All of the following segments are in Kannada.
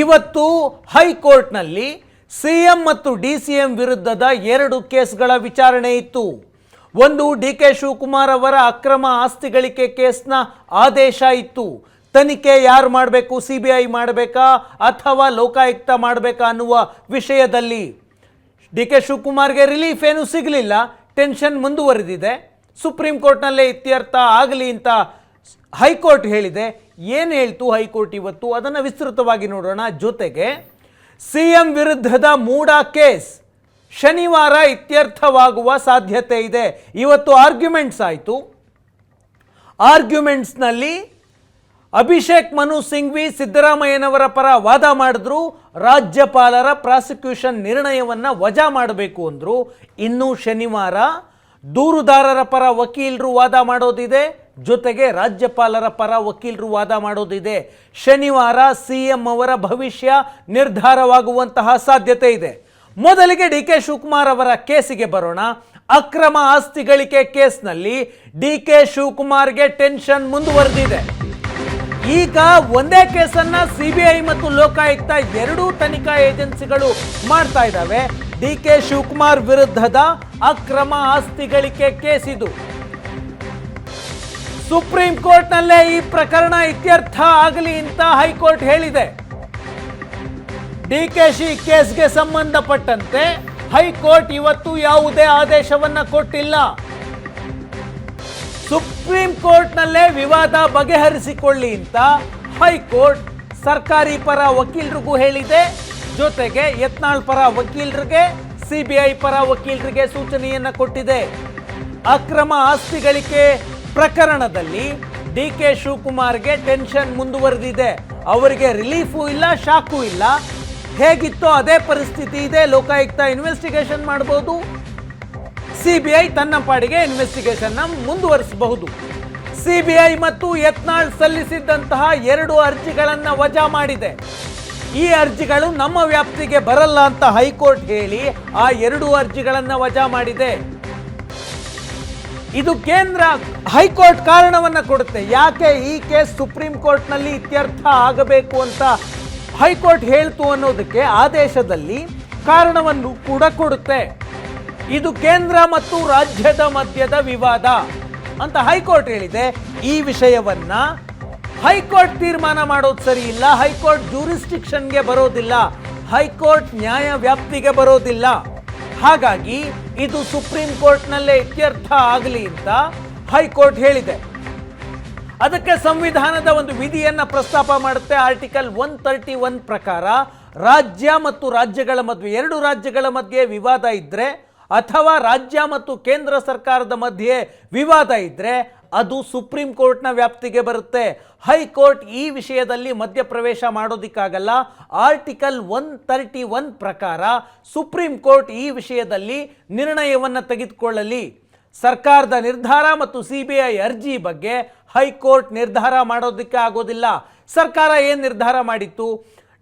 ಇವತ್ತು ಹೈಕೋರ್ಟ್ನಲ್ಲಿ ಸಿಎಂ ಮತ್ತು ಡಿಸಿಎಂ ವಿರುದ್ಧದ 2 ಕೇಸ್ಗಳ ವಿಚಾರಣೆ ಇತ್ತು. ಒಂದು ಡಿ.ಕೆ. ಶಿವಕುಮಾರ್ ಅವರ ಅಕ್ರಮ ಆಸ್ತಿ ಗಳಿಕೆ ಕೇಸ್ನ ಆದೇಶ ಇತ್ತು. ತನಿಖೆ ಯಾರು ಮಾಡಬೇಕು, ಸಿಬಿಐ ಮಾಡಬೇಕಾ ಅಥವಾ ಲೋಕಾಯುಕ್ತ ಮಾಡಬೇಕಾ ಅನ್ನುವ ವಿಷಯದಲ್ಲಿ ಡಿ.ಕೆ. ಶಿವಕುಮಾರ್ಗೆ ರಿಲೀಫ್ ಏನು ಸಿಗಲಿಲ್ಲ. ಟೆನ್ಷನ್ ಮುಂದುವರೆದಿದೆ. ಸುಪ್ರೀಂ ಕೋರ್ಟ್ನಲ್ಲೇ ಇತ್ಯರ್ಥ ಆಗಲಿ ಅಂತ ಹೈಕೋರ್ಟ್ ಹೇಳಿದೆ. ಏನು ಹೇಳ್ತು ಹೈಕೋರ್ಟ್ ಇವತ್ತು ಅದನ್ನು ವಿಸ್ತೃತವಾಗಿ ನೋಡೋಣ. ಜೊತೆಗೆ ಸಿಎಂ ವಿರುದ್ಧದ ಮೂಡಾ ಕೇಸ್ ಶನಿವಾರ ಇತ್ಯರ್ಥವಾಗುವ ಸಾಧ್ಯತೆ ಇದೆ. ಇವತ್ತು ಆರ್ಗ್ಯುಮೆಂಟ್ಸ್ ಆಯಿತು. ಆರ್ಗ್ಯುಮೆಂಟ್ಸ್ನಲ್ಲಿ ಅಭಿಷೇಕ್ ಮನು ಸಿಂಘ್ವಿ ಸಿದ್ದರಾಮಯ್ಯನವರ ಪರ ವಾದ ಮಾಡಿದ್ರು. ರಾಜ್ಯಪಾಲರ ಪ್ರಾಸಿಕ್ಯೂಷನ್ ನಿರ್ಣಯವನ್ನು ವಜಾ ಮಾಡಬೇಕು ಅಂದರು. ಇನ್ನು ಶನಿವಾರ ದೂರುದಾರರ ಪರ ವಕೀಲರು ವಾದ ಮಾಡೋದಿದೆ, ಜೊತೆಗೆ ರಾಜ್ಯಪಾಲರ ಪರ ವಕೀಲರು ವಾದ ಮಾಡೋದಿದೆ. ಶನಿವಾರ ಸಿಎಂ ಅವರ ಭವಿಷ್ಯ ನಿರ್ಧಾರವಾಗುವಂತಹ ಸಾಧ್ಯತೆ ಇದೆ. ಮೊದಲಿಗೆ ಡಿ.ಕೆ. ಶಿವಕುಮಾರ್ ಅವರ ಕೇಸಿಗೆ ಬರೋಣ. ಅಕ್ರಮ ಆಸ್ತಿ ಗಳಿಕೆ ಕೇಸ್ನಲ್ಲಿ ಡಿ.ಕೆ. ಶಿವಕುಮಾರ್ಗೆ ಟೆನ್ಷನ್ ಮುಂದುವರೆದಿದೆ. ಈಗ ಒಂದೇ ಕೇಸನ್ನ ಸಿಬಿಐ ಮತ್ತು ಲೋಕಾಯುಕ್ತ ಎರಡೂ ತನಿಖಾ ಏಜೆನ್ಸಿಗಳು ಮಾಡ್ತಾ ಇದ್ದಾವೆ. ಡಿ.ಕೆ. ಶಿವಕುಮಾರ್ ವಿರುದ್ಧದ ಅಕ್ರಮ ಆಸ್ತಿ ಗಳಿಕೆ ಕೇಸ್ ಇದು. ಸುಪ್ರೀಂ ಕೋರ್ಟ್ನಲ್ಲೇ ಈ ಪ್ರಕರಣ ಇತ್ಯರ್ಥ ಆಗಲಿ ಅಂತ ಹೈಕೋರ್ಟ್ ಹೇಳಿದೆ. ಡಿ.ಕೆ.ಶಿ ಕೇಸ್ಗೆ ಸಂಬಂಧಪಟ್ಟಂತೆ ಹೈಕೋರ್ಟ್ ಇವತ್ತು ಯಾವುದೇ ಆದೇಶವನ್ನ ಕೊಟ್ಟಿಲ್ಲ. ಸುಪ್ರೀಂ ಕೋರ್ಟ್ನಲ್ಲೇ ವಿವಾದ ಬಗೆಹರಿಸಿಕೊಳ್ಳಿ ಅಂತ ಹೈಕೋರ್ಟ್ ಸರ್ಕಾರಿ ಪರ ವಕೀಲರಿಗೂ ಹೇಳಿದೆ. ಜೊತೆಗೆ ಯತ್ನಾಳ್ ಪರ ವಕೀಲರಿಗೆ, ಸಿಬಿಐ ಪರ ವಕೀಲರಿಗೆ ಸೂಚನೆಯನ್ನ ಕೊಟ್ಟಿದೆ. ಅಕ್ರಮ ಆಸ್ತಿ ಗಳಿಕೆ ಪ್ರಕರಣದಲ್ಲಿ ಡಿ.ಕೆ. ಶಿವಕುಮಾರ್ಗೆ ಟೆನ್ಷನ್ ಮುಂದುವರೆದಿದೆ. ಅವರಿಗೆ ರಿಲೀಫು ಇಲ್ಲ, ಶಾಕು ಇಲ್ಲ. ಹೇಗಿತ್ತೋ ಅದೇ ಪರಿಸ್ಥಿತಿ ಇದೆ. ಲೋಕಾಯುಕ್ತ ಇನ್ವೆಸ್ಟಿಗೇಷನ್ ಮಾಡಬಹುದು, ಸಿಬಿಐ ತನ್ನ ಪಾಡಿಗೆ ಇನ್ವೆಸ್ಟಿಗೇಷನ್ ಮುಂದುವರಿಸಬಹುದು. ಸಿಬಿಐ ಮತ್ತು ಯತ್ನಾಳ್ ಸಲ್ಲಿಸಿದ್ದಂತಹ 2 ಅರ್ಜಿಗಳನ್ನು ವಜಾ ಮಾಡಿದೆ. ಈ ಅರ್ಜಿಗಳು ನಮ್ಮ ವ್ಯಾಪ್ತಿಗೆ ಬರಲ್ಲ ಅಂತ ಹೈಕೋರ್ಟ್ ಹೇಳಿ ಆ 2 ಅರ್ಜಿಗಳನ್ನು ವಜಾ ಮಾಡಿದೆ. ಇದು ಕೇಂದ್ರ ಹೈಕೋರ್ಟ್ ಕಾರಣವನ್ನ ಕೊಡುತ್ತೆ. ಯಾಕೆ ಈ ಕೇಸ್ ಸುಪ್ರೀಂ ಕೋರ್ಟ್ನಲ್ಲಿ ಇತ್ಯರ್ಥ ಆಗಬೇಕು ಅಂತ ಹೈಕೋರ್ಟ್ ಹೇಳ್ತು ಅನ್ನೋದಕ್ಕೆ ಆದೇಶದಲ್ಲಿ ಕಾರಣವನ್ನು ಕೂಡ ಕೊಡುತ್ತೆ. ಇದು ಕೇಂದ್ರ ಮತ್ತು ರಾಜ್ಯದ ಮಧ್ಯದ ವಿವಾದ ಅಂತ ಹೈಕೋರ್ಟ್ ಹೇಳಿದೆ. ಈ ವಿಷಯವನ್ನ ಹೈಕೋರ್ಟ್ ತೀರ್ಮಾನ ಮಾಡೋದು ಸರಿ ಇಲ್ಲ. ಹೈಕೋರ್ಟ್ ಜೂರಿಸ್ಟಿಕ್ಷನ್ಗೆ ಬರೋದಿಲ್ಲ, ಹೈಕೋರ್ಟ್ ನ್ಯಾಯ ವ್ಯಾಪ್ತಿಗೆ ಬರೋದಿಲ್ಲ. ಹಾಗಾಗಿ ಇದು ಸುಪ್ರೀಂ ಕೋರ್ಟ್ನಲ್ಲೇ ಇತ್ಯರ್ಥ ಆಗಲಿ ಅಂತ ಹೈಕೋರ್ಟ್ ಹೇಳಿದೆ. ಅದಕ್ಕೆ ಸಂವಿಧಾನದ ಒಂದು ವಿಧಿಯನ್ನ ಪ್ರಸ್ತಾಪ ಮಾಡುತ್ತೆ. ಆರ್ಟಿಕಲ್ 131 ಪ್ರಕಾರ ರಾಜ್ಯ ಮತ್ತು ರಾಜ್ಯಗಳ ಮಧ್ಯೆ, 2 ರಾಜ್ಯಗಳ ಮಧ್ಯೆ ವಿವಾದ ಇದ್ರೆ ಅಥವಾ ರಾಜ್ಯ ಮತ್ತು ಕೇಂದ್ರ ಸರ್ಕಾರದ ಮಧ್ಯೆ ವಿವಾದ ಇದ್ರೆ ಅದು ಸುಪ್ರೀಂ ಕೋರ್ಟ್ನ ವ್ಯಾಪ್ತಿಗೆ ಬರುತ್ತೆ. ಹೈಕೋರ್ಟ್ ಈ ವಿಷಯದಲ್ಲಿ ಮಧ್ಯಪ್ರವೇಶ ಮಾಡೋದಿಕ್ಕಾಗಲ್ಲ. ಆರ್ಟಿಕಲ್ 131 ಪ್ರಕಾರ ಸುಪ್ರೀಂ ಕೋರ್ಟ್ ಈ ವಿಷಯದಲ್ಲಿ ನಿರ್ಣಯವನ್ನು ತೆಗೆದುಕೊಳ್ಳಲಿ. ಸರ್ಕಾರದ ನಿರ್ಧಾರ ಮತ್ತು ಸಿಬಿಐ ಅರ್ಜಿ ಬಗ್ಗೆ ಹೈಕೋರ್ಟ್ ನಿರ್ಧಾರ ಮಾಡೋದಕ್ಕೆ ಆಗೋದಿಲ್ಲ. ಸರ್ಕಾರ ಏನು ನಿರ್ಧಾರ ಮಾಡಿತ್ತು?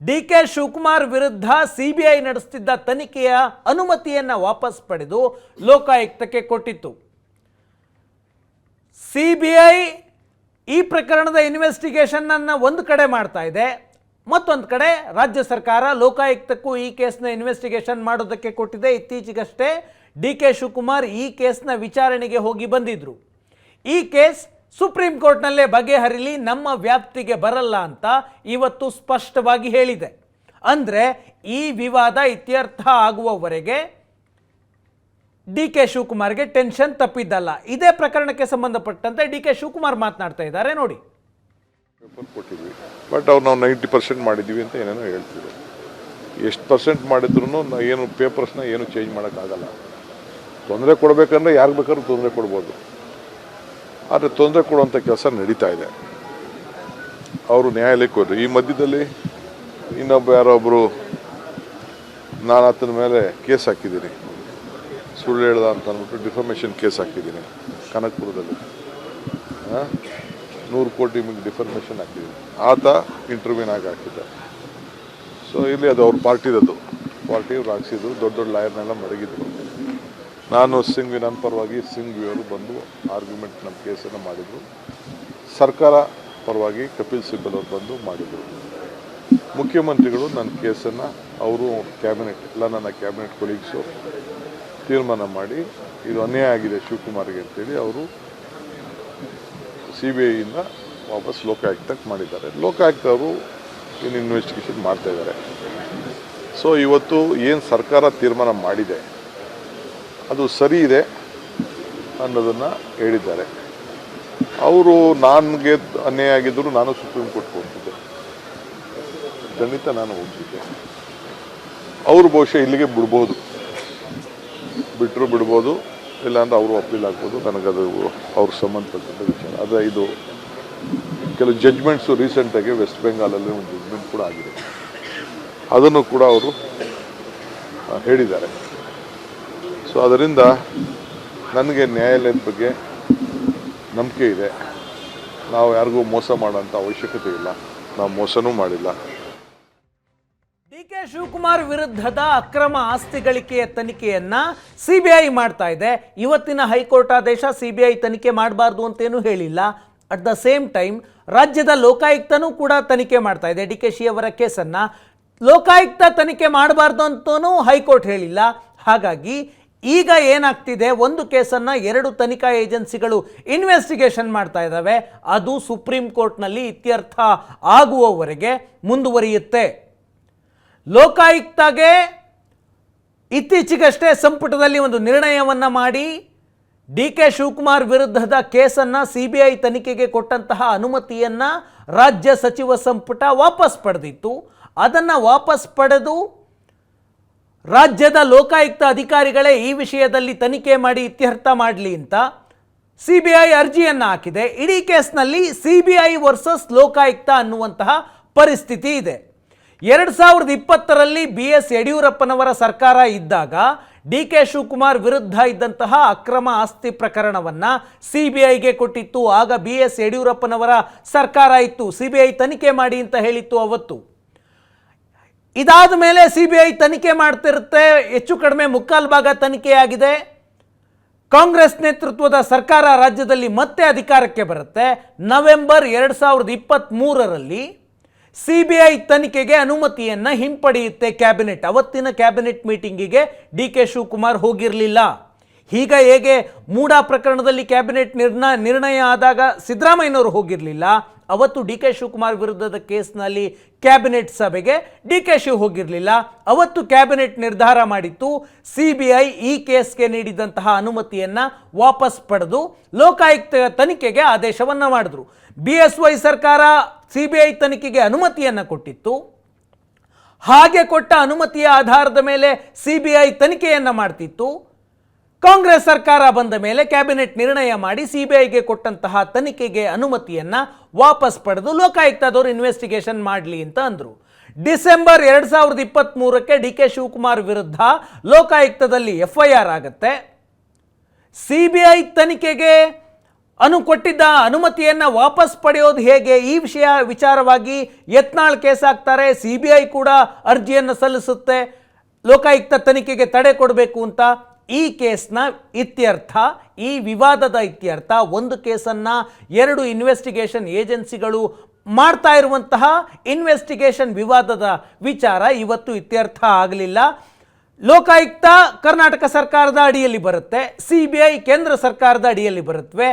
ಡಿ.ಕೆ. ಶಿವಕುಮಾರ್ ವಿರುದ್ಧ ಸಿಬಿಐ ನಡೆಸುತ್ತಿದ್ದ ತನಿಖೆಯ ಅನುಮತಿಯನ್ನು ವಾಪಸ್ ಪಡೆದು ಲೋಕಾಯುಕ್ತಕ್ಕೆ ಕೊಟ್ಟಿತ್ತು. ಸಿಬಿಐ ಈ ಪ್ರಕರಣದ ಇನ್ವೆಸ್ಟಿಗೇಷನ್ ಅನ್ನು ಒಂದು ಕಡೆ ಮಾಡ್ತಾ ಇದೆ, ಮತ್ತೊಂದು ಕಡೆ ರಾಜ್ಯ ಸರ್ಕಾರ ಲೋಕಾಯುಕ್ತಕ್ಕೂ ಈ ಕೇಸ್ನ ಇನ್ವೆಸ್ಟಿಗೇಷನ್ ಮಾಡೋದಕ್ಕೆ ಕೊಟ್ಟಿದೆ. ಇತ್ತೀಚೆಗಷ್ಟೇ ಡಿ.ಕೆ. ಶಿವಕುಮಾರ್ ಈ ಕೇಸ್ನ ವಿಚಾರಣೆಗೆ ಹೋಗಿ ಬಂದಿದ್ರು. ಈ ಕೇಸ್ ಸುಪ್ರೀಂ ಕೋರ್ಟ್ನಲ್ಲೇ ಬಗೆಹರಿಲಿ, ನಮ್ಮ ವ್ಯಾಪ್ತಿಗೆ ಬರಲ್ಲ ಅಂತ ಇವತ್ತು ಸ್ಪಷ್ಟವಾಗಿ ಹೇಳಿದೆ. ಅಂದರೆ ಈ ವಿವಾದ ಇತ್ಯರ್ಥ ಆಗುವವರೆಗೆ ಡಿ.ಕೆ. ಶಿವಕುಮಾರ್ಗೆ ಟೆನ್ಷನ್ ತಪ್ಪಿದ್ದಲ್ಲ. ಇದೇ ಪ್ರಕರಣಕ್ಕೆ ಸಂಬಂಧಪಟ್ಟಂತೆ ಡಿ.ಕೆ. ಶಿವಕುಮಾರ್ ಮಾತನಾಡ್ತಾ ಇದ್ದಾರೆ ನೋಡಿ. ಕೊಟ್ಟಿದ್ವಿ, ಬಟ್ ಅವ್ರು ನಾವು 90% ಮಾಡಿದ್ದೀವಿ ಅಂತ ಏನೇನೋ ಹೇಳ್ತಿದ್ರು. ಎಷ್ಟು ಪರ್ಸೆಂಟ್ ಮಾಡಿದ್ರು ಏನು ಪೇಪರ್ಸ್ನ ಏನು ಚೇಂಜ್ ಮಾಡೋಕ್ಕಾಗಲ್ಲ. ತೊಂದರೆ ಕೊಡಬೇಕಂದ್ರೆ ಯಾರಿಗೆ ಬೇಕಾದ್ರೂ ತೊಂದರೆ ಕೊಡ್ಬೋದು. ಆದರೆ ತೊಂದರೆ ಕೊಡುವಂಥ ಕೆಲಸ ನಡೀತಾ ಇದೆ. ಅವರು ನ್ಯಾಯಾಲಯಕ್ಕೆ ಹೋದರು. ಈ ಮಧ್ಯದಲ್ಲಿ ಇನ್ನೊಬ್ಬ ಯಾರೊಬ್ಬರು ನಾನು ಆತನ ಮೇಲೆ ಕೇಸ್ ಹಾಕಿದ್ದೀನಿ, ಸುಳ್ಳು ಹೇಳ್ದ ಅಂತ ಅಂದ್ಬಿಟ್ಟು ಡಿಫರ್ಮೇಷನ್ ಕೇಸ್ ಹಾಕಿದ್ದೀನಿ ಕನಕಪುರದಲ್ಲಿ. 100 ಕೋಟಿ ಡಿಫರ್ಮೇಷನ್ ಹಾಕಿದ್ದೀನಿ. ಆತ ಇಂಟರ್ವ್ಯೂನ್ ಆಗಿ ಹಾಕಿದ್ದ. ಸೊ ಇಲ್ಲಿ ಅದು ಅವ್ರ ಪಾರ್ಟಿದದ್ದು, ಪಾರ್ಟಿಯವ್ರು ಹಾಕ್ಸಿದ್ರು. ದೊಡ್ಡ ದೊಡ್ಡ ಲಾಯರ್ನೆಲ್ಲ ಮಡಗಿದ್ರು. ನಾನು ಸಿಂಘ್ವಿ, ನನ್ನ ಪರವಾಗಿ ಸಿಂಘ್ವಿ ಅವರು ಬಂದು ಆರ್ಗ್ಯುಮೆಂಟ್ ನಮ್ಮ ಕೇಸನ್ನು ಮಾಡಿದರು. ಸರ್ಕಾರ ಪರವಾಗಿ ಕಪಿಲ್ ಸಿಬ್ಬಲ್ ಅವರು ಬಂದು ಮಾಡಿದರು. ಮುಖ್ಯಮಂತ್ರಿಗಳು ನನ್ನ ಕೇಸನ್ನು ಅವರು ಕ್ಯಾಬಿನೆಟ್ ಎಲ್ಲ ನನ್ನ ಕ್ಯಾಬಿನೆಟ್ ಕೊಲೀಗ್ಸು ತೀರ್ಮಾನ ಮಾಡಿ ಇದು ಅನ್ಯಾಯ ಆಗಿದೆ ಶಿವಕುಮಾರ್ಗೆ ಅಂತೇಳಿ ಅವರು CBIಯಿಂದ ವಾಪಸ್ ಲೋಕಾಯುಕ್ತಕ್ಕೆ ಮಾಡಿದ್ದಾರೆ. ಲೋಕಾಯುಕ್ತ ಅವರು ಇನ್ನು ಇನ್ವೆಸ್ಟಿಗೇಷನ್ ಮಾಡ್ತಾಯಿದ್ದಾರೆ. ಸೊ ಇವತ್ತು ಏನು ಸರ್ಕಾರ ತೀರ್ಮಾನ ಮಾಡಿದೆ ಅದು ಸರಿ ಇದೆ ಅನ್ನೋದನ್ನು ಹೇಳಿದ್ದಾರೆ. ಅವರು ನನಗೆ ಅನ್ಯಾಯ ಆಗಿದ್ದರೂ ನಾನು ಸುಪ್ರೀಂ ಕೋರ್ಟ್ಗೆ ಹೋಗ್ತಿದ್ದೆ, ಖಂಡಿತ ನಾನು ಹೋಗ್ತಿದ್ದೆ. ಅವರು ಬಹುಶಃ ಇಲ್ಲಿಗೆ ಬಿಟ್ಟರು ಬಿಡ್ಬೋದು, ಇಲ್ಲಾಂದ್ರೆ ಅವರು ಅಪೀಲ್ ಆಗ್ಬೋದು. ನನಗದು ಅವ್ರಿಗೆ ಸಂಬಂಧಪಟ್ಟಂಥ ವಿಚಾರ. ಆದರೆ ಇದು ಕೆಲವು ಜಡ್ಜ್ಮೆಂಟ್ಸು ರೀಸೆಂಟಾಗಿ ವೆಸ್ಟ್ ಬೆಂಗಾಲಲ್ಲಿ ಒಂದು ಜಡ್ಜ್ಮೆಂಟ್ ಕೂಡ ಆಗಿದೆ, ಅದನ್ನು ಕೂಡ ಅವರು ಹೇಳಿದ್ದಾರೆ. ಸೊ ಅದರಿಂದ ನನಗೆ ನ್ಯಾಯಾಲಯದ ಬಗ್ಗೆ ನಂಬಿಕೆ ಇದೆ. ನಾವು ಯಾರಿಗೂ ಮೋಸ ಮಾಡೋಂಥ ಅವಶ್ಯಕತೆ ಇಲ್ಲ, ನಾವು ಮೋಸನೂ ಮಾಡಿಲ್ಲ. DK ಶಿವಕುಮಾರ್ ವಿರುದ್ಧದ ಅಕ್ರಮ ಆಸ್ತಿ ಗಳಿಕೆಯ ತನಿಖೆಯನ್ನ CBI ಮಾಡ್ತಾ ಇದೆ. ಇವತ್ತಿನ ಹೈಕೋರ್ಟ್ ಆದೇಶ CBI ತನಿಖೆ ಮಾಡಬಾರ್ದು ಅಂತೇನು ಹೇಳಿಲ್ಲ. ಅಟ್ ದ ಸೇಮ್ ಟೈಮ್ ರಾಜ್ಯದ ಲೋಕಾಯುಕ್ತನೂ ಕೂಡ ತನಿಖೆ ಮಾಡ್ತಾ ಇದೆ DKಶಿ ಅವರ ಕೇಸನ್ನು. ಲೋಕಾಯುಕ್ತ ತನಿಖೆ ಮಾಡಬಾರ್ದು ಅಂತಲೂ ಹೈಕೋರ್ಟ್ ಹೇಳಿಲ್ಲ. ಹಾಗಾಗಿ ಈಗ ಏನಾಗ್ತಿದೆ, ಒಂದು ಕೇಸನ್ನು 2 ತನಿಖಾ ಏಜೆನ್ಸಿಗಳು ಇನ್ವೆಸ್ಟಿಗೇಷನ್ ಮಾಡ್ತಾ ಇದ್ದಾವೆ. ಅದು ಸುಪ್ರೀಂ ಕೋರ್ಟ್ನಲ್ಲಿ ಇತ್ಯರ್ಥ ಆಗುವವರೆಗೆ ಮುಂದುವರಿಯುತ್ತೆ. ಲೋಕಾಯುಕ್ತಗೆ ಇತ್ತೀಚೆಗಷ್ಟೇ ಸಂಪುಟದಲ್ಲಿ ಒಂದು ನಿರ್ಣಯವನ್ನು ಮಾಡಿ DK ಶಿವಕುಮಾರ್ ವಿರುದ್ಧದ ಕೇಸನ್ನು CBI ತನಿಖೆಗೆ ಕೊಟ್ಟಂತಹ ಅನುಮತಿಯನ್ನು ರಾಜ್ಯ ಸಚಿವ ಸಂಪುಟ ವಾಪಸ್ ಪಡೆದಿತ್ತು. ಅದನ್ನು ವಾಪಸ್ ಪಡೆದು ರಾಜ್ಯದ ಲೋಕಾಯುಕ್ತ ಅಧಿಕಾರಿಗಳೇ ಈ ವಿಷಯದಲ್ಲಿ ತನಿಖೆ ಮಾಡಿ ಇತ್ಯರ್ಥ ಮಾಡಲಿ ಅಂತ CBI ಅರ್ಜಿಯನ್ನು ಹಾಕಿದೆ. ಇಡೀ ಕೇಸ್ನಲ್ಲಿ CBI ವರ್ಸಸ್ ಲೋಕಾಯುಕ್ತ ಅನ್ನುವಂತಹ ಪರಿಸ್ಥಿತಿ ಇದೆ. 2020ರಲ್ಲಿ BS ಯಡಿಯೂರಪ್ಪನವರ ಸರ್ಕಾರ ಇದ್ದಾಗ DK ಶಿವಕುಮಾರ್ ವಿರುದ್ಧ ಇದ್ದಂತಹ ಅಕ್ರಮ ಆಸ್ತಿ ಪ್ರಕರಣವನ್ನು CBIಗೆ ಕೊಟ್ಟಿತ್ತು. ಆಗ BS ಯಡಿಯೂರಪ್ಪನವರ ಸರ್ಕಾರ ಇತ್ತು. CBI ತನಿಖೆ ಮಾಡಿ ಅಂತ ಹೇಳಿತ್ತು ಅವತ್ತು. ಇದಾದ ಮೇಲೆ CBI ತನಿಖೆ ಮಾಡ್ತಿರುತ್ತೆ. ಹೆಚ್ಚು ಕಡಿಮೆ ಮುಕ್ಕಾಲು ಭಾಗ ತನಿಖೆಯಾಗಿದೆ. ಕಾಂಗ್ರೆಸ್ ನೇತೃತ್ವದ ಸರ್ಕಾರ ರಾಜ್ಯದಲ್ಲಿ ಮತ್ತೆ ಅಧಿಕಾರಕ್ಕೆ ಬರುತ್ತೆ. ನವೆಂಬರ್ 2023ರಲ್ಲಿ CBI ತನಿಖೆಗೆ ಅನುಮತಿಯನ್ನು ಹಿಂಪಡೆಯುತ್ತೆ ಕ್ಯಾಬಿನೆಟ್. ಅವತ್ತಿನ ಕ್ಯಾಬಿನೆಟ್ ಮೀಟಿಂಗಿಗೆ DK ಶಿವಕುಮಾರ್ ಹೋಗಿರಲಿಲ್ಲ. ಈಗ ಹೇಗೆ ಮೂಡಾ ಪ್ರಕರಣದಲ್ಲಿ ಕ್ಯಾಬಿನೆಟ್ ನಿರ್ಣಯ ಆದಾಗ ಸಿದ್ದರಾಮಯ್ಯನವರು ಹೋಗಿರಲಿಲ್ಲ, ಅವತ್ತು DK ಶಿವಕುಮಾರ್ ವಿರುದ್ಧದ ಕೇಸ್ನಲ್ಲಿ ಕ್ಯಾಬಿನೆಟ್ ಸಭೆಗೆ DK ಶಿವ್ ಹೋಗಿರಲಿಲ್ಲ. ಅವತ್ತು ಕ್ಯಾಬಿನೆಟ್ ನಿರ್ಧಾರ ಮಾಡಿತ್ತು CBI ಈ ಕೇಸ್ಗೆ ನೀಡಿದಂತಹ ಅನುಮತಿಯನ್ನು ವಾಪಸ್ ಪಡೆದು ಲೋಕಾಯುಕ್ತ ತನಿಖೆಗೆ ಆದೇಶವನ್ನು ಮಾಡಿದ್ರು. BSY ಸರ್ಕಾರ CBI ತನಿಖೆಗೆ ಅನುಮತಿಯನ್ನು ಕೊಟ್ಟಿತ್ತು. ಹಾಗೆ ಕೊಟ್ಟ ಅನುಮತಿಯ ಆಧಾರದ ಮೇಲೆ CBI ತನಿಖೆಯನ್ನು ಮಾಡ್ತಿತ್ತು. ಕಾಂಗ್ರೆಸ್ ಸರ್ಕಾರ ಬಂದ ಮೇಲೆ ಕ್ಯಾಬಿನೆಟ್ ನಿರ್ಣಯ ಮಾಡಿ CBIಗೆ ಕೊಟ್ಟಂತಹ ತನಿಖೆಗೆ ಅನುಮತಿಯನ್ನು ವಾಪಸ್ ಪಡೆದು ಲೋಕಾಯುಕ್ತದವರು ಇನ್ವೆಸ್ಟಿಗೇಷನ್ ಮಾಡಲಿ ಅಂತ ಅಂದರು. ಡಿಸೆಂಬರ್ 2023ಕ್ಕೆ DK ಶಿವಕುಮಾರ್ ವಿರುದ್ಧ ಲೋಕಾಯುಕ್ತದಲ್ಲಿ FIR ಆಗುತ್ತೆ. CBI ತನಿಖೆಗೆ ಕೊಟ್ಟಿದ್ದ ಅನುಮತಿಯನ್ನು ವಾಪಸ್ ಪಡೆಯೋದು ಹೇಗೆ, ಈ ವಿಚಾರವಾಗಿ ಯತ್ನಾಳ್ ಕೇಸ್ ಹಾಕ್ತಾರೆ. CBI ಕೂಡ ಅರ್ಜಿಯನ್ನು ಸಲ್ಲಿಸುತ್ತೆ ಲೋಕಾಯುಕ್ತ ತನಿಖೆಗೆ ತಡೆ ಕೊಡಬೇಕು ಅಂತ. ಈ ಕೇಸ್ನ ಇತ್ಯರ್ಥ, ಈ ವಿವಾದದ ಇತ್ಯರ್ಥ, ಒಂದು ಕೇಸನ್ನು 2 ಇನ್ವೆಸ್ಟಿಗೇಷನ್ ಏಜೆನ್ಸಿಗಳು ಮಾಡ್ತಾ ಇರುವಂತಹ ಇನ್ವೆಸ್ಟಿಗೇಷನ್ ವಿವಾದದ ವಿಚಾರ ಇವತ್ತು ಇತ್ಯರ್ಥ ಆಗಲಿಲ್ಲ. ಲೋಕಾಯುಕ್ತ ಕರ್ನಾಟಕ ಸರ್ಕಾರದ ಅಡಿಯಲ್ಲಿ ಬರುತ್ತೆ, CBI ಕೇಂದ್ರ ಸರ್ಕಾರದ ಅಡಿಯಲ್ಲಿ ಬರುತ್ತವೆ.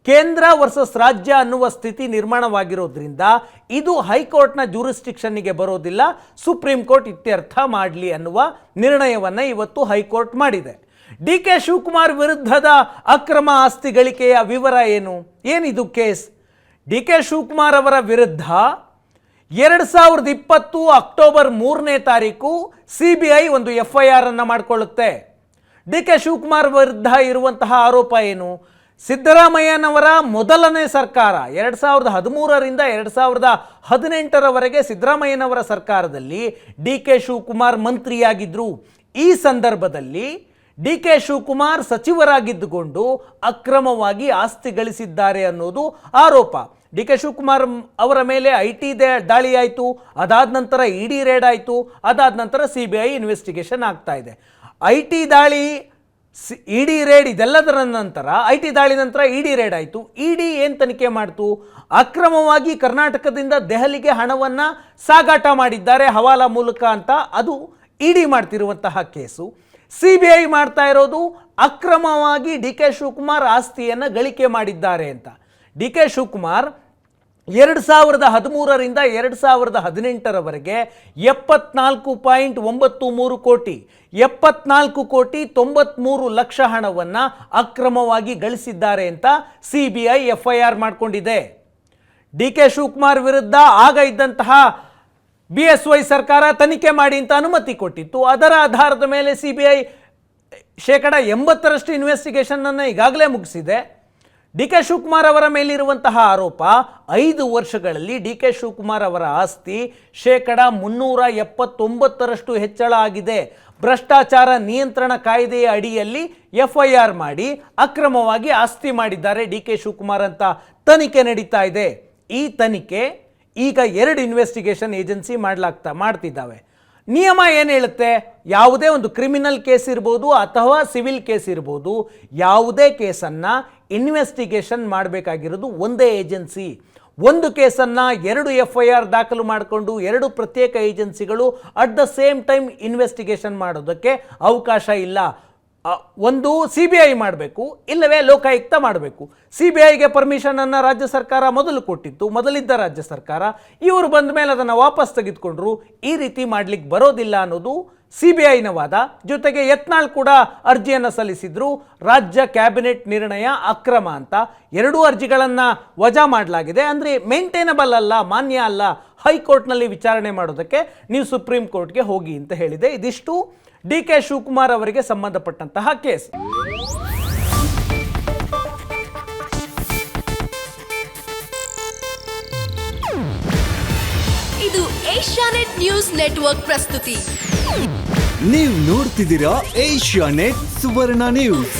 ಕೇಂದ್ರ ವರ್ಸಸ್ ರಾಜ್ಯ ಅನ್ನುವ ಸ್ಥಿತಿ ನಿರ್ಮಾಣವಾಗಿರೋದ್ರಿಂದ ಇದು ಹೈಕೋರ್ಟ್ನ ಜ್ಯೂರಿಸ್ಟಿಕ್ಷನ್ನಿಗೆ ಬರೋದಿಲ್ಲ. ಸುಪ್ರೀಂ ಕೋರ್ಟ್ ಇತ್ಯರ್ಥ ಮಾಡಲಿ ಅನ್ನುವ ನಿರ್ಣಯವನ್ನು ಇವತ್ತು ಹೈಕೋರ್ಟ್ ಮಾಡಿದೆ. DK ಶಿವಕುಮಾರ್ ವಿರುದ್ಧದ ಅಕ್ರಮ ಆಸ್ತಿ ಗಳಿಕೆಯ ವಿವರ ಏನಿದು ಕೇಸ್? DK ಶಿವಕುಮಾರ್ ಅವರ ವಿರುದ್ಧ 2020 ಅಕ್ಟೋಬರ್ 3ನೇ ತಾರೀಕು CBI ಒಂದು FIR ಅನ್ನು ಮಾಡಿಕೊಳ್ಳುತ್ತೆ. DK ಶಿವಕುಮಾರ್ ವಿರುದ್ಧ ಇರುವಂತಹ ಆರೋಪ ಏನು? ಸಿದ್ದರಾಮಯ್ಯನವರ ಮೊದಲನೇ ಸರ್ಕಾರ 2013ರಿಂದ 2018ರವರೆಗೆ ಸಿದ್ದರಾಮಯ್ಯನವರ ಸರ್ಕಾರದಲ್ಲಿ DK ಶಿವಕುಮಾರ್ ಮಂತ್ರಿಯಾಗಿದ್ದರು. ಈ ಸಂದರ್ಭದಲ್ಲಿ DK ಶಿವಕುಮಾರ್ ಸಚಿವರಾಗಿದ್ದುಕೊಂಡು ಅಕ್ರಮವಾಗಿ ಆಸ್ತಿ ಗಳಿಸಿದ್ದಾರೆ ಅನ್ನೋದು ಆರೋಪ. DK ಶಿವಕುಮಾರ್ ಅವರ ಮೇಲೆ IT ದಾಳಿ ಆಯಿತು, ಅದಾದ ನಂತರ ED ರೇಡ್ ಆಯಿತು, ಅದಾದ ನಂತರ CBI ಇನ್ವೆಸ್ಟಿಗೇಷನ್ ಆಗ್ತಾ ಇದೆ. IT ದಾಳಿ ಇಡಿ ರೇಡ್ ಇದೆಲ್ಲದರ ನಂತರ IT ದಾಳಿ ನಂತರ ಇಡಿ ರೇಡ್ ಆಯಿತು. ಇಡಿ ಏನು ತನಿಖೆ ಮಾಡ್ತು? ಅಕ್ರಮವಾಗಿ ಕರ್ನಾಟಕದಿಂದ ದೆಹಲಿಗೆ ಹಣವನ್ನು ಸಾಗಾಟ ಮಾಡಿದ್ದಾರೆ ಹವಾಲಾ ಮೂಲಕ ಅಂತ, ಅದು ಇಡಿ ಮಾಡ್ತಿರುವಂತಹ ಕೇಸು. CBI ಮಾಡ್ತಾ ಇರೋದು ಅಕ್ರಮವಾಗಿ DK ಶಿವಕುಮಾರ್ ಆಸ್ತಿಯನ್ನು ಗಳಿಕೆ ಮಾಡಿದ್ದಾರೆ ಅಂತ. DK ಶಿವಕುಮಾರ್ 2013ರಿಂದ 2018ರವರೆಗೆ 74.93 ಕೋಟಿ 94 ಲಕ್ಷ ಹಣವನ್ನು ಅಕ್ರಮವಾಗಿ ಗಳಿಸಿದ್ದಾರೆ ಅಂತ CBI FIR ಮಾಡಿಕೊಂಡಿದೆ. DK ಶಿವಕುಮಾರ್ ವಿರುದ್ಧ ಆಗ ಇದ್ದಂತಹ BSY ಸರ್ಕಾರ ತನಿಖೆ ಮಾಡಿ ಅಂತ ಅನುಮತಿ ಕೊಟ್ಟಿತ್ತು. ಅದರ ಆಧಾರದ ಮೇಲೆ CBI 80% ಇನ್ವೆಸ್ಟಿಗೇಷನ್ ಅನ್ನು ಈಗಾಗಲೇ ಮುಗಿಸಿದೆ. DK ಶಿವಕುಮಾರ್ ಅವರ ಮೇಲಿರುವಂತಹ ಆರೋಪ 5 ವರ್ಷಗಳಲ್ಲಿ DK ಶಿವಕುಮಾರ್ ಅವರ ಆಸ್ತಿ 379% ಹೆಚ್ಚಳ ಆಗಿದೆ. ಭ್ರಷ್ಟಾಚಾರ ನಿಯಂತ್ರಣ ಕಾಯ್ದೆಯ ಅಡಿಯಲ್ಲಿ FIR ಮಾಡಿ ಅಕ್ರಮವಾಗಿ ಆಸ್ತಿ ಮಾಡಿದ್ದಾರೆ DK ಶಿವಕುಮಾರ್ ಅಂತ ತನಿಖೆ ನಡೀತಾ ಇದೆ. ಈ ತನಿಖೆ ಈಗ 2 ಇನ್ವೆಸ್ಟಿಗೇಷನ್ ಏಜೆನ್ಸಿ ಮಾಡ್ತಿದ್ದಾವೆ. ನಿಯಮ ಏನು ಹೇಳುತ್ತೆ? ಯಾವುದೇ ಒಂದು ಕ್ರಿಮಿನಲ್ ಕೇಸ್ ಇರ್ಬೋದು ಅಥವಾ ಸಿವಿಲ್ ಕೇಸ್ ಇರ್ಬೋದು, ಯಾವುದೇ ಕೇಸನ್ನು ಇನ್ವೆಸ್ಟಿಗೇಷನ್ ಮಾಡಬೇಕಾಗಿರೋದು ಒಂದೇ ಏಜೆನ್ಸಿ. ಒಂದು ಕೇಸನ್ನು 2 FIR ದಾಖಲು ಮಾಡಿಕೊಂಡು 2 ಪ್ರತ್ಯೇಕ ಏಜೆನ್ಸಿಗಳು at the same time investigation ಮಾಡೋದಕ್ಕೆ ಅವಕಾಶ ಇಲ್ಲ. ಒಂದು CBI ಮಾಡಬೇಕು, ಇಲ್ಲವೇ ಲೋಕಾಯುಕ್ತ ಮಾಡಬೇಕು. CBIಗೆ ಪರ್ಮಿಷನನ್ನು ರಾಜ್ಯ ಸರ್ಕಾರ ಮೊದಲು ಕೊಟ್ಟಿತ್ತು, ಮೊದಲಿದ್ದ ರಾಜ್ಯ ಸರ್ಕಾರ. ಇವರು ಬಂದ ಮೇಲೆ ಅದನ್ನು ವಾಪಸ್ ತೆಗೆದುಕೊಂಡ್ರು. ಈ ರೀತಿ ಮಾಡಲಿಕ್ಕೆ ಬರೋದಿಲ್ಲ ಅನ್ನೋದು CBIನ ವಾದ. ಜೊತೆಗೆ ಯತ್ನಾಳ್ ಕೂಡ ಅರ್ಜಿಯನ್ನು ಸಲ್ಲಿಸಿದ್ರು. ರಾಜ್ಯ ಕ್ಯಾಬಿನೆಟ್ ನಿರ್ಣಯ ಅಕ್ರಮ ಅಂತ 2 ಅರ್ಜಿಗಳನ್ನು ವಜಾ ಮಾಡಲಾಗಿದೆ. ಅಂದರೆ ಮೇಂಟೈನಬಲ್ ಅಲ್ಲ, ಮಾನ್ಯ ಅಲ್ಲ, ಹೈಕೋರ್ಟ್ನಲ್ಲಿ ವಿಚಾರಣೆ ಮಾಡೋದಕ್ಕೆ ನೀವು ಸುಪ್ರೀಂ ಕೋರ್ಟ್ಗೆ ಹೋಗಿ ಅಂತ ಹೇಳಿದೆ. ಇದಿಷ್ಟು DK ಶಿವಕುಮಾರ್ ಅವರಿಗೆ ಸಂಬಂಧಪಟ್ಟಂತಹ ಕೇಸ್. ಇದು ಏಷ್ಯಾನೆಟ್ ನ್ಯೂಸ್ ನೆಟ್ವರ್ಕ್ ಪ್ರಸ್ತುತಿ. ನೀವು ನೋಡ್ತಿದ್ದೀರಾ ಏಷ್ಯಾನೆಟ್ ಸುವರ್ಣ ನ್ಯೂಸ್.